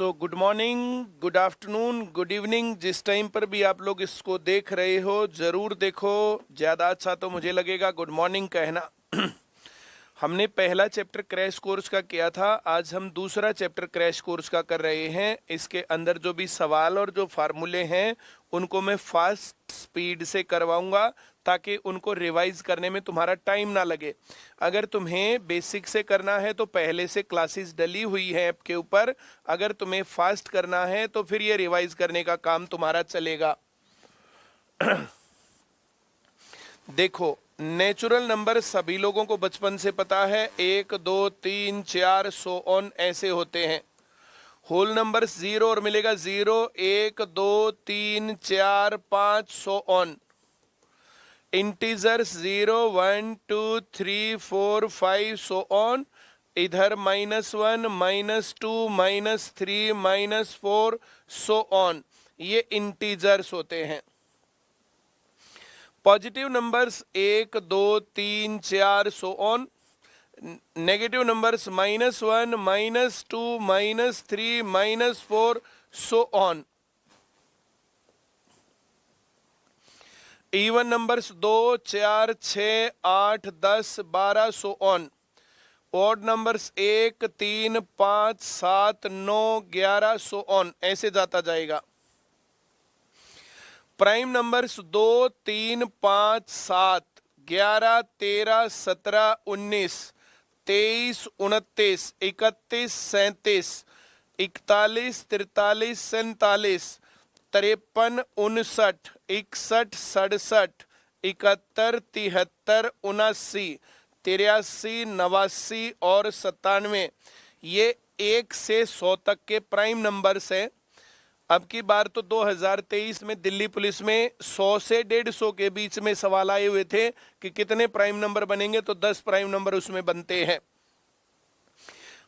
So good morning, good afternoon, good evening, जिस time पर भी आप लोग इसको देख रहे हो जरूर देखो। ज़्यादा अच्छा तो मुझे लगेगा गुड मॉर्निंग कहना। हमने पहला चैप्टर क्रैश कोर्स का किया था, आज हम दूसरा चैप्टर क्रैश कोर्स का कर रहे हैं। इसके अंदर जो भी सवाल और जो फार्मूले हैं उनको मैं फास्ट स्पीड से करवाऊंगा ताकि उनको रिवाइज करने में तुम्हारा टाइम ना लगे। अगर तुम्हें बेसिक से करना है तो पहले से क्लासेस डली हुई हैं ऐप के ऊपर, अगर तुम्हें फास्ट करना है तो फिर ये रिवाइज करने का काम तुम्हारा चलेगा। देखो, नेचुरल नंबर सभी लोगों को बचपन से पता है, 1 2 3 4 सो ऑन ऐसे होते हैं। होल नंबर 0 और मिलेगा 0 1 2 3 4 5 so on. Integers 0 1 2 3 4 5 so on. इधर -1 -2 -3 -4 सो ऑन, ये इंटीजर्स होते हैं। Positive numbers 1 2 3 4 so on. Negative numbers -1 -2 -3 -4 so on. Even numbers 2 4 6 8 10 12 so on. Odd numbers 1 3 5 7 9 11 so on, ऐसे जाता जाएगा। प्राइम नंबर्स 2 3 5 7 11 13 17 19 23 29 31 37 41 43 47 53 59 61 67 71 73 79 83 89 और 97, ये 1 से 100 तक के प्राइम नंबर्स हैं। अब की बार तो 2023 में दिल्ली पुलिस में 100 से 150 के बीच में सवाल आए हुए थे कि कितने प्राइम नंबर बनेंगे, तो 10 प्राइम नंबर उसमें बनते हैं।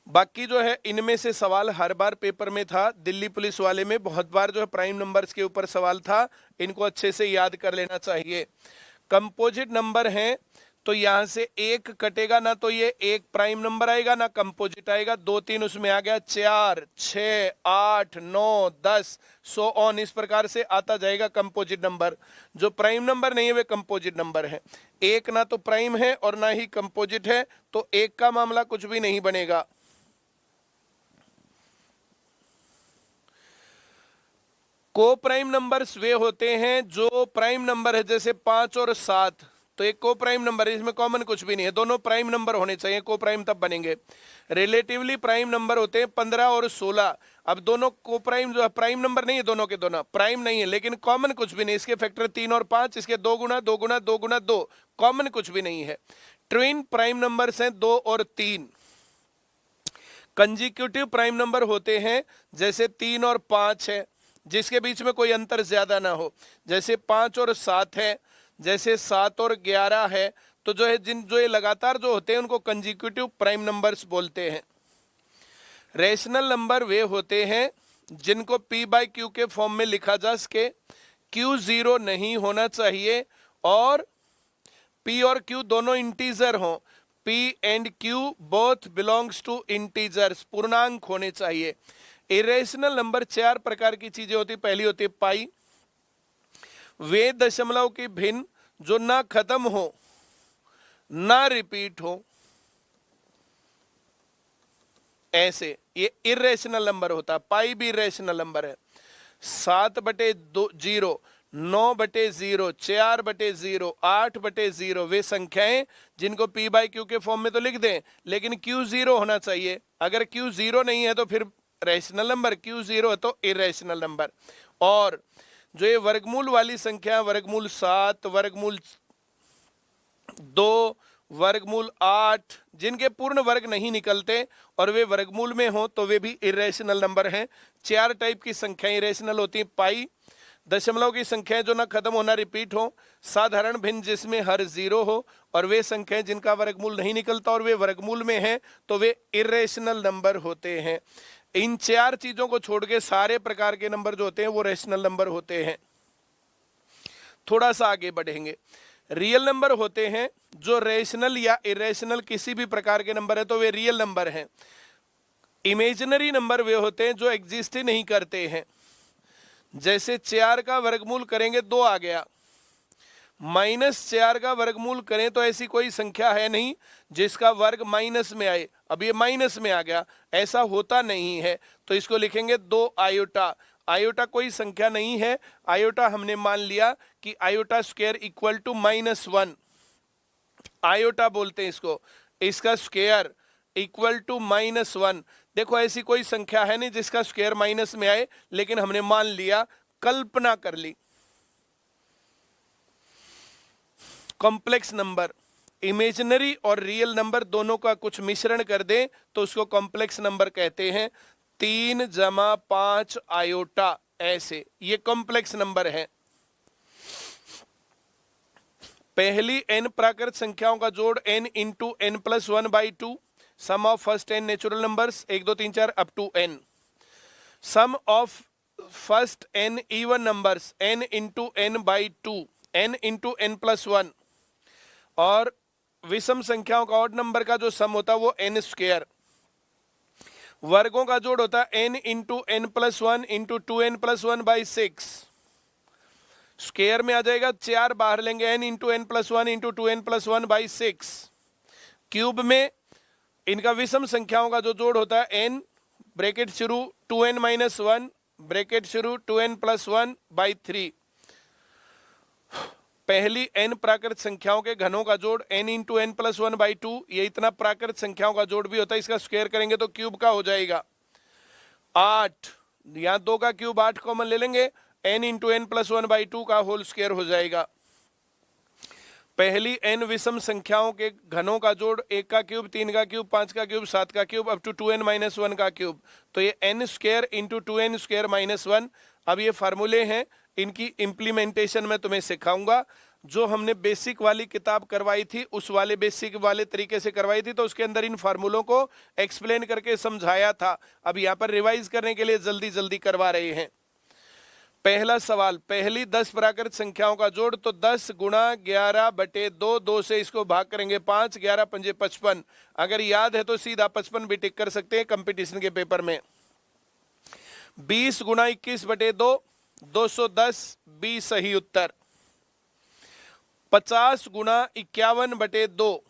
बाकी जो है इनमें से सवाल हर बार पेपर में था। दिल्ली पुलिस वाले में बहुत बार जो है प्राइम नंबर्स के ऊपर सवाल था, इनको अच्छे से याद कर लेना चाहिए। कंपोजिट नंबर हैं तो यहाँ से 1 कटेगा ना, तो ये 1 प्राइम नंबर आएगा ना कंपोजिट आएगा। 2 3 उसमें आ गया, 4 6 8 9 10 सो ऑन, इस प्रकार से आता जाएगा कंपोजिट नंबर। जो प्राइम नंबर नहीं है वे कंपोजिट नंबर है। 1 ना तो प्राइम है और ना ही कंपोजिट है, तो 1 का मामला कुछ भी नहीं बनेगा। को प्राइम नंबर्स वे होते हैं जो प्राइम नंबर है, जैसे 5 और 7, तो एक को प्राइम नंबर है, इसमें कॉमन कुछ भी नहीं है, दोनों प्राइम नंबर होने चाहिए, को प्राइम तब बनेंगे। रिलेटिवली प्राइम नंबर होते हैं 15 और 16। अब दोनों को प्राइम जो है प्राइम नंबर नहीं है, दोनों के दोनों प्राइम नहीं है, लेकिन कॉमन कुछ भी नहीं। इसके फैक्टर 3 और 5, इसके 2 गुना 2 गुना 2 गुना 2, कॉमन कुछ भी नहीं है। ट्विन प्राइम नंबर्स हैं 2 और 3। कंजिक्यूटिव प्राइम नंबर होते हैं जैसे 3 और 5 है, जिसके बीच में कोई अंतर ज्यादा ना हो, जैसे 5 और 7 है, जैसे 7 और 11 है। तो जो है जो ये लगातार जो होते हैं उनको कंजिक्यूटिव प्राइम नंबर्स बोलते हैं। रेशनल नंबर वे होते हैं जिनको p बाई क्यू के फॉर्म में लिखा जा सके। q 0 नहीं होना चाहिए और p और q दोनों इंटीजर हों। p and q both belongs to integers, पूर्णांक होने चाहिए। इरेशनल नंबर 4 प्रकार की चीजें होती। पहली होती है पाई, वे दशमलव की भिन्न जो ना खत्म हो ना रिपीट हो, ऐसे ये इरेशनल नंबर होता है। पाई भी इरेशनल नंबर है। 7/0, 9/0, 4/0, 8/0 वे संख्याएं जिनको p बाई क्यू के फॉर्म में तो लिख दें, लेकिन q 0 होना चाहिए। अगर q 0 नहीं है तो फिर रैशनल नंबर, q 0 है तो इरेशनल नंबर। और जो ये वर्गमूल वाली संख्या, वर्गमूल 7, वर्गमूल 2, वर्गमूल 8, जिनके पूर्ण वर्ग नहीं निकलते और वे वर्गमूल में हो तो वे भी इरेशनल नंबर हैं। 4 टाइप की संख्याएं इरेशनल होती हैं। पाई, दशमलव की संख्याएं जो ना खत्म होना रिपीट हो, साधारण भिन्न जिसमें हर 0 हो, और वे संख्याएं जिनका वर्गमूल नहीं निकलता और वे वर्गमूल में हैं तो वे इरेशनल नंबर होते हैं। इन 4 चीजों को छोड़ के सारे प्रकार के नंबर जो होते हैं वो रेशनल नंबर होते हैं। थोड़ा सा आगे बढ़ेंगे। रियल नंबर होते हैं जो रेशनल या इरेशनल किसी भी प्रकार के नंबर है तो वे रियल नंबर हैं। इमेजिनरी नंबर वे होते हैं जो एग्जिस्ट ही नहीं करते हैं। जैसे 4 का वर्गमूल करेंगे 2 आ गया, -4 का वर्गमूल करें तो ऐसी कोई संख्या है नहीं जिसका वर्ग माइनस में आए। अब ये माइनस में आ गया, ऐसा होता नहीं है, तो इसको लिखेंगे 2 आयोटा। आयोटा कोई संख्या नहीं है, आयोटा हमने मान लिया कि iota square equal to -1, iota बोलते हैं इसको, इसका स्क्वायर इक्वल टू -1। देखो ऐसी कोई संख्या है नहीं जिसका स्क्वायर माइनस में आए, लेकिन हमने मान लिया, कल्पना कर ली। कॉम्प्लेक्स नंबर, इमेजिनरी और रियल नंबर दोनों का कुछ मिश्रण कर दें तो उसको कॉम्प्लेक्स नंबर कहते हैं। 3 जमा 5 आयोटा, ऐसे ये कॉम्प्लेक्स नंबर है। पहली n प्राकृत संख्याओं का जोड़ n into n plus 1/2, sum of first n natural numbers 1 2 3 4 up to n, sum of first n even numbers n into n/2, n into n plus 1, और विषम संख्याओं का ऑड नंबर का जो सम होता है वो n स्क्वायर। वर्गों का जोड़ होता है n into n plus 1 into 2n plus 1/6। Square में आ जाएगा 4 बाहर लेंगे, n into n plus 1 into 2n plus 1/6। Cube में इनका विषम संख्याओं का जो जोड़ होता है n ब्रैकेट शुरू 2n माइनस 1 ब्रैकेट शुरू 2n प्लस 1/3। पहली n प्राकृत संख्याओं के घनों का जोड़ n इंटू n प्लस 1/2, ये इतना प्राकृत संख्याओं का जोड़ भी होता है, इसका स्क्वायर करेंगे तो क्यूब का हो जाएगा 8। यहाँ 2 का क्यूब 8 कॉमन ले लेंगे, n इंटू n प्लस 1/2 का होल स्क्वायर हो जाएगा। पहली n विषम संख्याओं के घनों का जोड़ 1 का क्यूब 3 का क्यूब 5 का क्यूब 7 का cube up to 2n minus 1 का क्यूब, तो ये n square into 2n square minus 1। अब ये फार्मूले हैं, इनकी इंप्लीमेंटेशन मैं तुम्हें सिखाऊंगा। जो हमने बेसिक वाली किताब करवाई थी उस वाले बेसिक वाले तरीके से करवाई थी, तो उसके अंदर इन फार्मूलों को एक्सप्लेन करके समझाया था। अब यहाँ पर रिवाइज करने के लिए जल्दी जल्दी करवा रहे हैं। पहला सवाल, पहली 10 प्राकृत संख्याओं का जोड़, तो 10 गुणा 11/2, 2 से इसको भाग करेंगे 5, 11 पंजे 55। अगर याद है तो सीधा 55 भी टिक कर सकते हैं कंपटीशन के पेपर में। 20 गुणा 21/2, 210, 20 सही उत्तर। 50 गुणा 51/2,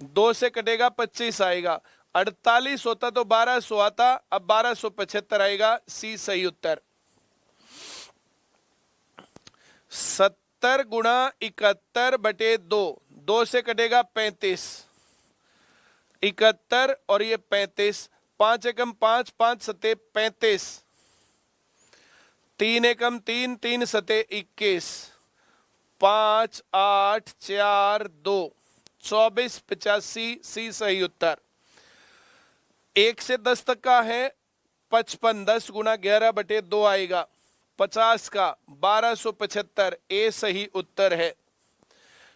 2 से कटेगा 25 आएगा। 48 होता तो 1200 आता, अब 1275 आएगा, सी सही उत्तर। 70 गुणा 71/2, 2 से कटेगा 35, 71 और ये 35, 5 एकम 5, 5 सते 35, 3 एकम 3, 3 सते 21, 5 8 4 2, 24 85, सी सही उत्तर। 1 से 10 तक का है 55, 10 गुणा 11/2 आएगा। 50 का 1275, ए सही उत्तर है।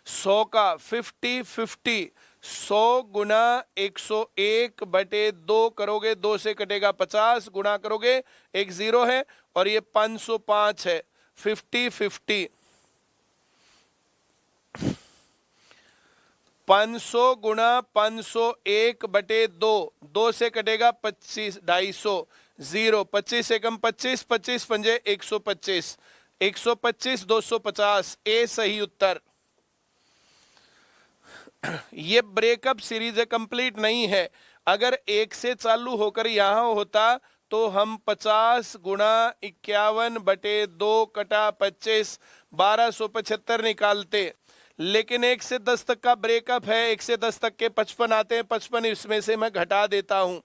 100 का 50, 100 गुणा 101/2 करोगे, 2 से कटेगा 50, गुणा करोगे, एक 0 है और ये 505 है। 50 500 गुणा 501/2, 2 से कटेगा 25, 250, 0, 25 एकम 25, 25 पंजे 125, 125 250, ए सही उत्तर। ये ब्रेकअप सीरीज है, कंप्लीट नहीं है। अगर 1 से चालू होकर यहां होता तो हम 50 गुणा 51/2 कटा 25, 1275 निकालते, लेकिन 1 से 10 तक का ब्रेकअप है। 1 से 10 तक के 55 आते हैं, 55 इसमें से मैं घटा देता हूं,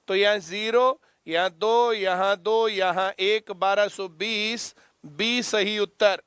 तो यहाँ 0, यहाँ 2, यहाँ 2, यहाँ 1, 1220, 20 सही उत्तर।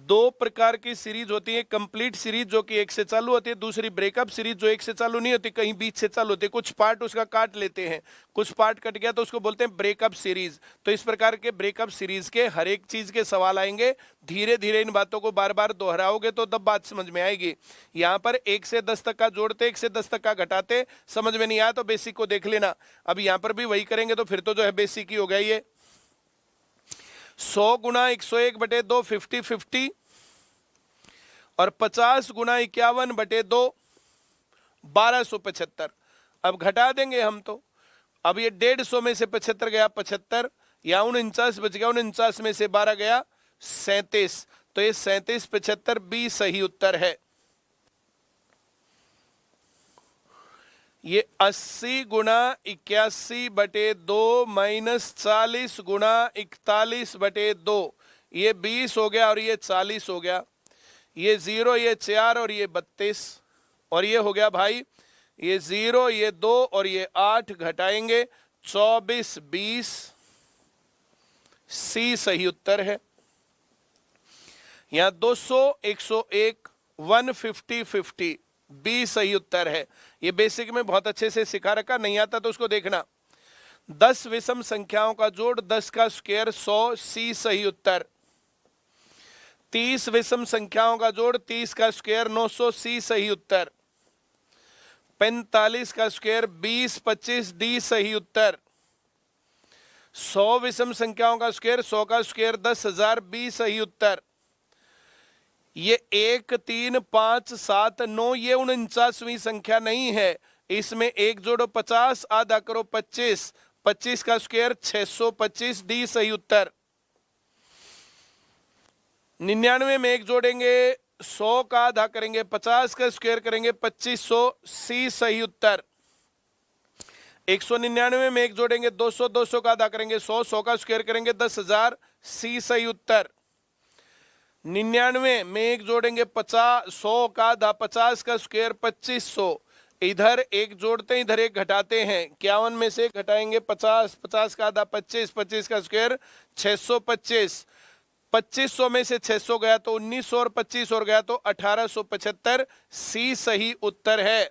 2 प्रकार की सीरीज होती है, कंप्लीट सीरीज जो कि 1 से चालू होती है, दूसरी ब्रेकअप सीरीज जो 1 से चालू नहीं होती, कहीं बीच से चालू होती है, कुछ पार्ट उसका काट लेते हैं, कुछ पार्ट कट गया तो उसको बोलते हैं ब्रेकअप सीरीज। तो इस प्रकार के ब्रेकअप सीरीज के हर एक चीज के सवाल आएंगे। धीरे धीरे इन बातों को बार बार दोहराओगे तो तब बात समझ में आएगी। यहाँ पर 1 से 10 तक का जोड़ते, 1 से 10 तक का घटाते, समझ में नहीं आया तो बेसिक को देख लेना। अब यहाँ पर भी वही करेंगे तो फिर तो जो है बेसिक ही हो गया ये। 100 गुणा 101/2, 50 और 50 गुणा 51/2, 1275। अब घटा देंगे हम तो, अब ये 150 में से 75 गया 75, या 49 बच गया, 49 में से 12 गया 37, तो ये 37 75 बी सही उत्तर है। ये 80 गुना 81/2 माइनस 40 गुना 41/2, ये 20 हो गया और ये 40 हो गया, ये 0 ये 4 और ये 32, और ये हो गया भाई ये 0 ये 2 और ये 8, घटाएंगे 24 20, सी सही उत्तर है। यहां 200 101 150 50 बी सही उत्तर है। ये बेसिक में बहुत अच्छे से सिखा रखा, नहीं आता तो उसको देखना। 10 विषम संख्याओं का जोड़ 10 का स्क्वायर 100, सी सही उत्तर। 30 विषम संख्याओं का जोड़ 30 का स्क्वायर 900, सी सही उत्तर। 45 का स्क्वायर 20 25, डी सही उत्तर। 100 विषम संख्याओं का स्क्वायर 100 का स्क्वायर 10,000, बी सही उत्तर। ये 1 3 5 7 9 ये 49वीं संख्या नहीं है, इसमें एक जोड़ो 50, आधा करो 25, 25 का स्क्वायर 625, डी सही उत्तर। 99 में एक जोड़ेंगे 100 का आधा करेंगे 50 का स्क्वायर करेंगे 2500, सी सही उत्तर। 199 में एक जोड़ेंगे 200, 200 का आधा करेंगे 100, 100 का स्क्वायर करेंगे 10,000, सी सही उत्तर। 99 में एक जोड़ेंगे 50, 100 का आधा 50 का स्क्वायर 2500, इधर एक जोड़ते हैं इधर एक घटाते हैं, 51 में से एक घटाएंगे 50, 50 का आधा 25, 25 का स्क्वायर 625, 2500 में से 600 गया तो 1900 और 25 और गया तो 1875, सी सही उत्तर है।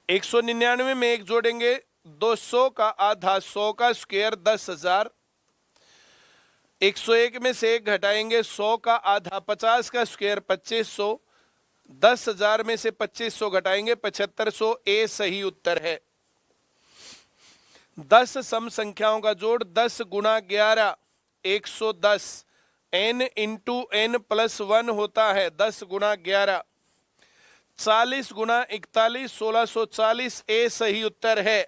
199 में एक जोड़ेंगे 200 का आधा 100 का स्क्वायर 10,000, 101 में से एक घटाएंगे 100 का आधा 50 का स्क्वायर 2500, 10,000 में से 2500 घटाएंगे 7500, ए सही उत्तर है। 10 सम संख्याओं का जोड़ 10 गुना 11 110, n इंटू n प्लस 1 होता है 10 गुना 11, 40 गुना 41 1640, ए सही उत्तर है।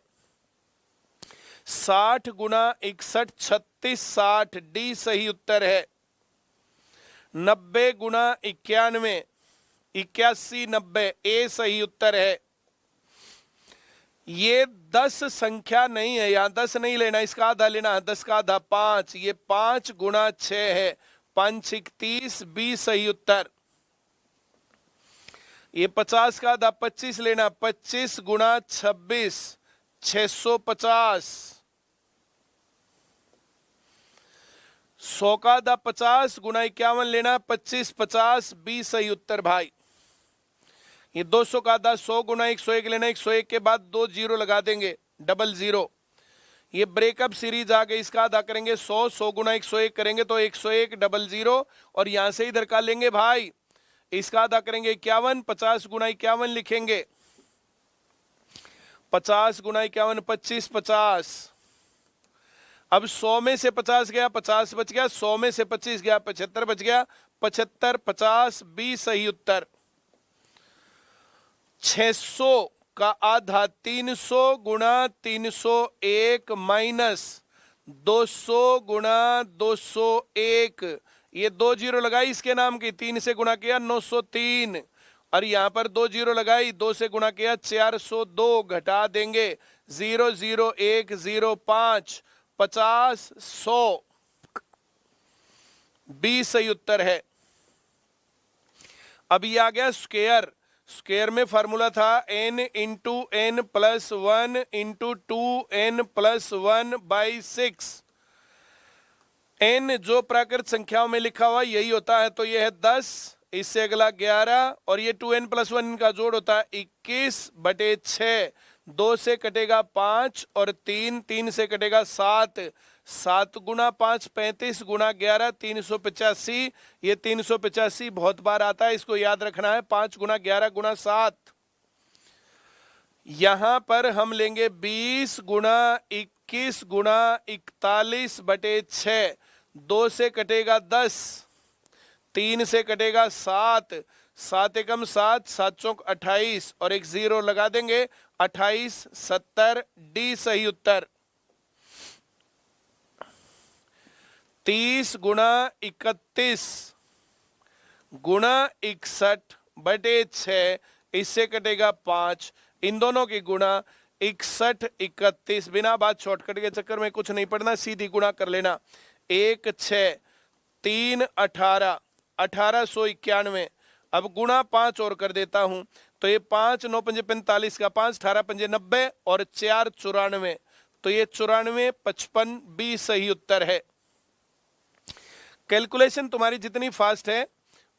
60 गुना 61 36 60, डी सही उत्तर है। 90 गुना 91 81 90, ए सही उत्तर है। ये 10 संख्या नहीं है, यहां 10 नहीं लेना, इसका आधा लेना है, 10 का आधा 5, ये 5 गुना 6 है 5 31, बी सही उत्तर। ये 50 का आधा 25 लेना, 25 गुना 26 650, 100 का आधा 50 गुना 51 लेना, 25 50, बी सही उत्तर भाई। ये 200 का आधा 100 गुना 101 लेना, 101 के बाद 2 जीरो लगा देंगे 00, ये ब्रेकअप सीरीज आ गई, इसका आधा करेंगे 100, 100 गुना 101 करेंगे तो 101 00, और यहां से इधर का लेंगे भाई, इसका आधा करेंगे 51, 50 गुना 51 लिखेंगे, 50 गुना 51 25 50। अब 100 में से 50 गया 50 बच गया, 100 में से 25 गया 75 बच गया, 75 50, बी सही उत्तर। 600 का आधा 300 गुना 301 माइनस 200 गुना 201, ये 2 जीरो लगाई इसके नाम की, 3 से गुणा किया 903, और यहां पर 2 जीरो लगाई 2 से गुणा किया 402, घटा देंगे 0 0 1 0 5 50 100, बी सही उत्तर है। अब ये आ गया स्क्वायर, स्क्वायर में फार्मूला था n into n plus 1 into 2n plus 1 by 6, n जो प्राकृत संख्याओं में लिखा हुआ यही होता है, तो यह है 10, इससे अगला 11, और ये 2n प्लस 1 इनका जोड़ होता है 21/6, 2 से कटेगा 5 और 3 से कटेगा 7, 7 गुना 5 35 गुना 11 385, ये 385 बहुत बार आता है, इसको याद रखना है, 5 गुना 11 गुना 7। यहां पर हम लेंगे 20 गुना 21 गुना 41/6, 2 से कटेगा 10, 3 से कटेगा 7, 7 एकम 7, 7 चौक 28 और एक 0 लगा देंगे 28, 70 डी सही उत्तर। 30 गुणा 31 गुणा 61 बटे 6, इससे कटेगा 5। इन दोनों की गुणा 61 31, बिना बात शॉर्टकट के चक्कर में कुछ नहीं पढ़ना, सीधी गुणा कर लेना। 1 6 3 18 1891। अब गुणा 5 और कर देता हूं तो ये 5 9 5 45 का 5 18 5 90 और 4 94, तो ये 94 55 बी सही उत्तर है। कैलकुलेशन तुम्हारी जितनी फास्ट है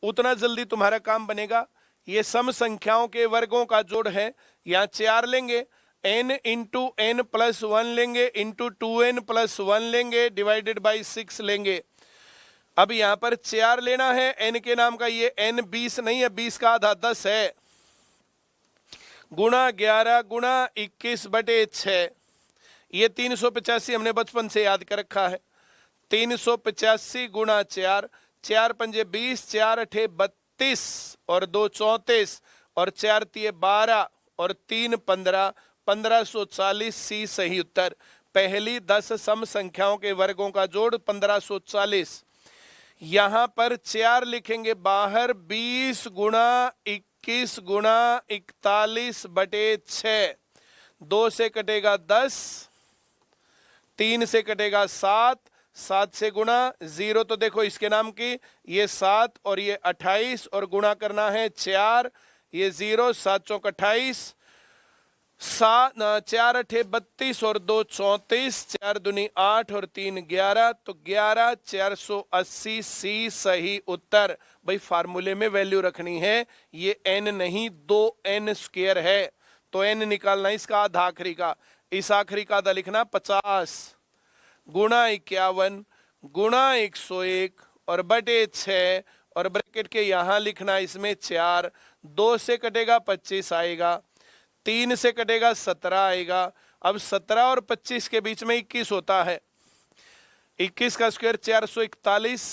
उतना जल्दी तुम्हारा काम बनेगा। ये सम संख्याओं के वर्गों का जोड़ है। यहाँ 4 लेंगे, n इंटू एन प्लस 1 लेंगे, इंटू 2n प्लस 1 लेंगे, डिवाइडेड बाई 6 लेंगे। अब यहाँ पर 4 लेना है, n के नाम का, ये n 20 नहीं है, 20 का आधा 10 है, गुणा 11 गुणा 21 बटे 6। ये 385 हमने बचपन से याद कर रखा है। 385 गुणा 4, 4 पंजे 20, 4 अठे 32 और 2 34 और 4 तिये 12 और 3 15, 1540 सी सही उत्तर। पहली 10 सम संख्याओं के वर्गों का जोड़ 1540। यहां पर 4 लिखेंगे बाहर, 20 गुणा 21 गुणा 41 बटे 6। 2 से कटेगा 10, 3 से कटेगा 7, 7 से गुणा, 0 तो देखो इसके नाम की, ये 7 और ये 28 और गुणा करना है 4, ये 0, 7 चौक 28, 4 अठे 32 और 2 34, 4 दूनी 8 और 3 11, तो 11 480 सी सही उत्तर। भाई फार्मूले में वैल्यू रखनी है, ये n नहीं 2n स्क्वायर है, तो n निकालना इसका आधा आखिरी का, इस आखिरी का आधा लिखना 50 गुणा 51 गुणा 101 और बटे 6 और ब्रैकेट के यहां लिखना इसमें 4। 2 से कटेगा 25 आएगा, 3 से कटेगा 17 आएगा। अब 17 और 25 के बीच में 21 होता है, 21 का स्क्वायर 441,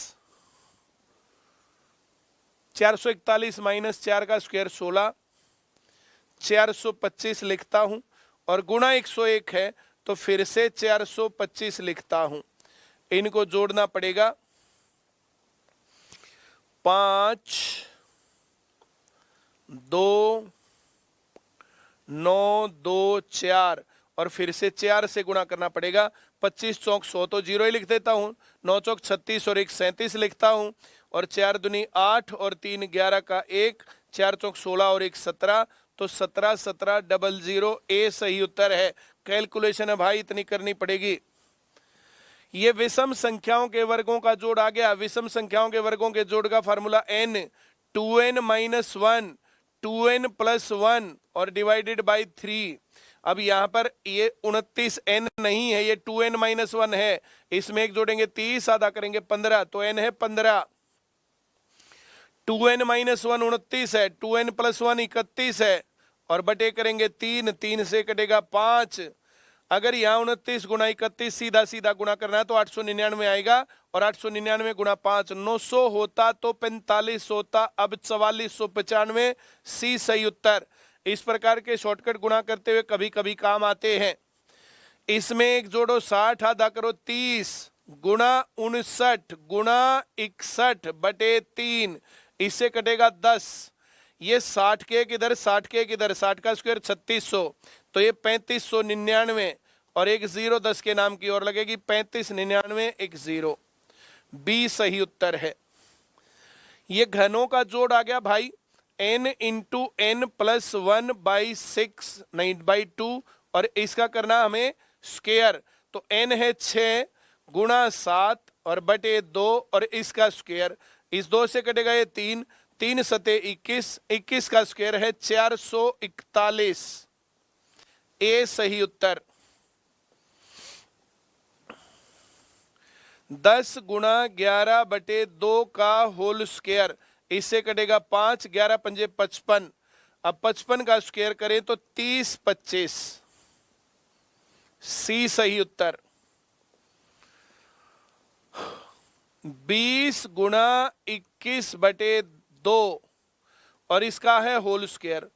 441 माइनस 4 का स्क्वायर 16, 425 लिखता हूं और गुणा 101 है तो फिर से 425 लिखता हूं। इनको जोड़ना पड़ेगा, 5 2 9 2 4 और फिर से 4 से गुणा करना पड़ेगा। 25 चौक 100 तो 0 ही लिख देता हूं, 9 चौक 36 और 1 37 लिखता हूं और 4 दूनी 8 और 3 11 का 1, 4 चौक 16 और 1 17, तो 17 17 00 ए सही उत्तर है। कैलकुलेशन है भाई इतनी करनी पड़ेगी। ये विषम संख्याओं के वर्गों का जोड़ आ गया। विषम संख्याओं के वर्गों के जोड़ का formula n, 2n minus 1, 2n plus 1 और डिवाइडेड बाई 3। अब यहां पर ये 29 n नहीं है, ये 2n माइनस 1 है, इसमें एक जोड़ेंगे 30, आधा करेंगे 15, तो n है 15। 2n माइनस 1 29 है, 2n प्लस 1 31 है और बटे करेंगे 3, 3 से कटेगा 5। अगर यहाँ 29 गुणा 31 सीधा सीधा गुणा करना है तो 899 आएगा और 899 गुणा 5 900 होता तो 45 होता। अब 4495 सी सही उत्तर। इस प्रकार के शॉर्टकट गुणा करते हुए कभी कभी काम आते हैं। इसमें एक जोड़ो 60, आधा करो 30 गुणा 59 गुणा 61 बटे 3, इससे कटेगा 10। ये 60 के एक इधर, 60 के एक इधर, 60 का स्क्वायर 3600, तो ये 3599 और एक 0 10 के नाम की ओर लगेगी, 3599 एक 0, बी सही उत्तर है। ये घनों का जोड़ आ गया भाई, n into n plus 1 by 6 नहीं बाई 2 और इसका करना हमें स्क्वायर, तो n है 6 गुणा 7 और बटे 2 और इसका स्क्वायर, इस 2 से कटेगा ये 3, 3 सते 21, 21 का स्क्वायर है 441, ए सही उत्तर। 10 गुणा 11 बटे 2 का होल स्क्वायर, इससे कटेगा 5, 11 पंजे 55, अब 55 का स्क्वायर करें तो 30 25, सी सही उत्तर। 20 गुणा 21 बटे 2 और इसका है होल स्क्वायर।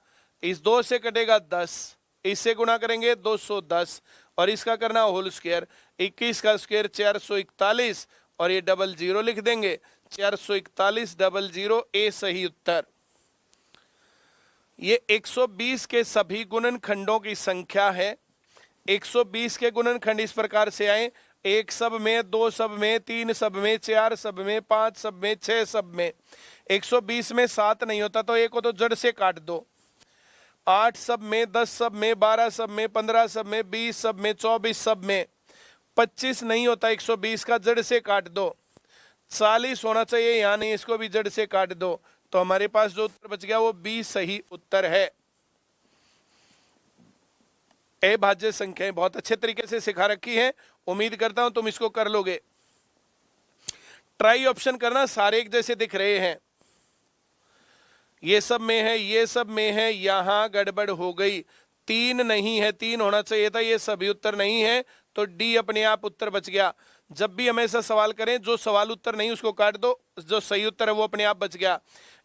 इस 2 से कटेगा 10, इससे गुना करेंगे 210 और इसका करना होल स्क्वायर। 21 का स्क्वायर 441 और ये डबल जीरो लिख देंगे, 441 डबल जीरो, ए सही उत्तर। ये 120 के सभी गुणनखंडों की संख्या है। 120 के गुणनखंड इस प्रकार से आए, 1 सब में, 2 सब में, 3 सब में, 4 सब में, 5 सब में, 6 सब में। 120 में 7 नहीं होता तो 1 को तो जड़ से काट दो। 8 सब में, 10 सब में, 12 सब में, 15 सब में, 20 सब में, 24 सब में। 25 नहीं होता 120 का, जड़ से काट दो। 40 होना चाहिए, यहाँ नहीं, इसको भी जड़ से काट दो। तो हमारे पास जो उत्तर बच गया वो बी सही उत्तर है। अभाज्य संख्याएं बहुत अच्छे तरीके से सिखा रखी है, उम्मीद करता हूं तुम इसको कर लोगे। ट्राई ऑप्शन करना, सारे एक जैसे दिख रहे हैं। ये सब में है, ये सब में है, यहां गड़बड़ हो गई। 3 नहीं है, 3 होना चाहिए था, ये सभी उत्तर नहीं है, तो डी अपने आप उत्तर बच गया। जब भी हमेशा सवाल करें, जो सवाल उत्तर नहीं उसको काट दो, जो सही उत्तर है वो अपने आप बच गया।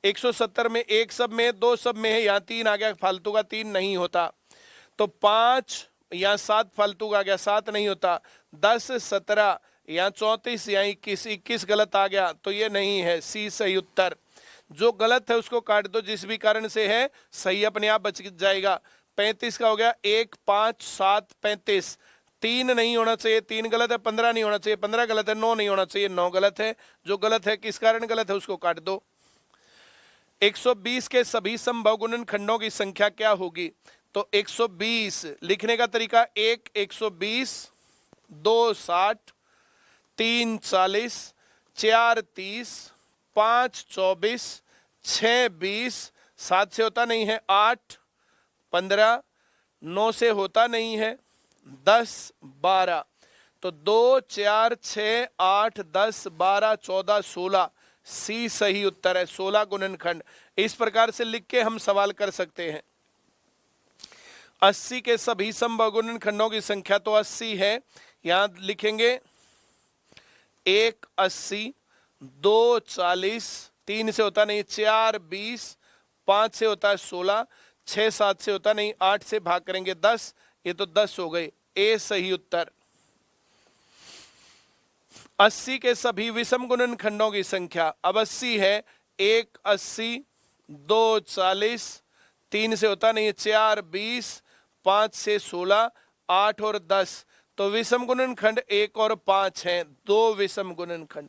170 में 1 सब में, 2 सब में है, यहाँ 3 आ गया, फालतू का 3 नहीं होता। तो 5 यहाँ 7 फालतू का आ गया, 7 नहीं होता। 10 17 यहाँ 34, यहाँ 21 गलत आ गया, तो ये नहीं है, सी सही उत्तर। जो गलत है उसको काट दो, जिस भी कारण से है, सही अपने आप बच जाएगा। 35 का हो गया 1 5 7 35। 3 नहीं होना चाहिए, 3 गलत है। 15 नहीं होना चाहिए, 15 गलत है। 9 नहीं होना चाहिए, 9 गलत है। जो गलत है किस कारण गलत है उसको काट दो। 120 के सभी संभव गुणनखंडों की संख्या क्या होगी? तो 120 लिखने का तरीका, 1 120, 2 60, 3 40, 4 30, 5 24, 6 20, 7 से होता नहीं है, 8 15, 9 से होता नहीं है, 10 12। तो 2 4 6 8 10 12 14 16, सी सही उत्तर है, 16 गुणनखंड। इस प्रकार से लिख के हम सवाल कर सकते हैं। 80 के सभी संभव गुणनखंडों की संख्या तो 80 है, यहां लिखेंगे 1 80, 2 40, 3 से होता नहीं, 4 20, 5 से होता है 16, 6 7 से होता नहीं, 8 से भाग करेंगे 10, ये तो 10 हो गए, ए सही उत्तर। 80 के सभी विषम गुणनखंडों की संख्या, अब 80 है, 1 80, 2 40, 3 से होता नहीं, 4 20, 5 से 16, 8 और 10। तो विषम गुणनखंड 1 और 5 हैं, 2 विषम गुणनखंड।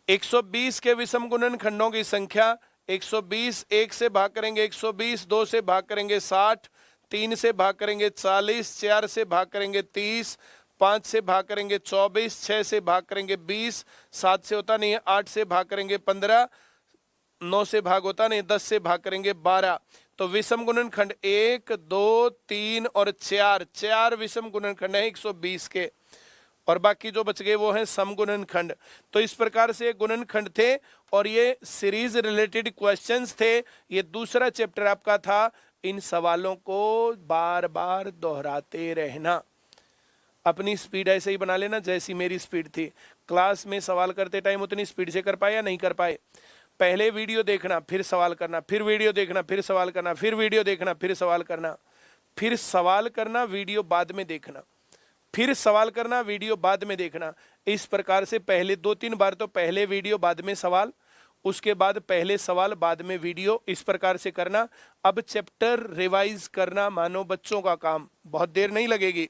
120 के विषम गुणनखंडों की संख्या, 120 1 से भाग करेंगे 120, 2 से भाग करेंगे 60, 3 से भाग करेंगे 40, 4 से भाग करेंगे 30, 5 से भाग करेंगे 24, 6 से भाग करेंगे 20, 7 से होता नहीं है, 8 से भाग करेंगे 15, 9 से भाग होता नहीं, 10 से भाग करेंगे 12। तो विषम गुणनखंड 1 2 3 और 4, 4 विषम गुणनखंड है 120 के, और बाकी जो बच गए वो हैं सम गुणनखंड। तो इस प्रकार से गुणनखंड थे और ये सीरीज रिलेटेड क्वेश्चंस थे। ये दूसरा चैप्टर आपका था। इन सवालों को बार बार दोहराते रहना। अपनी स्पीड ऐसे ही बना लेना जैसी मेरी स्पीड थी। क्लास में सवाल करते टाइम उतनी स्पीड से कर पाए या नहीं कर पाए? पहले वीडियो देखना, फिर सवाल करना, फिर वीडियो देखना, फिर सवाल करना, फिर वीडियो देखना, फिर सवाल करना, फिर सवाल करना, वीडियो बाद में देखना, फिर सवाल करना, वीडियो बाद में देखना। इस प्रकार से पहले 2-3 बार तो पहले वीडियो बाद में सवाल, उसके बाद पहले सवाल बाद में वीडियो, इस प्रकार से करना। अब चैप्टर रिवाइज करना मानो बच्चों का काम, बहुत देर नहीं लगेगी।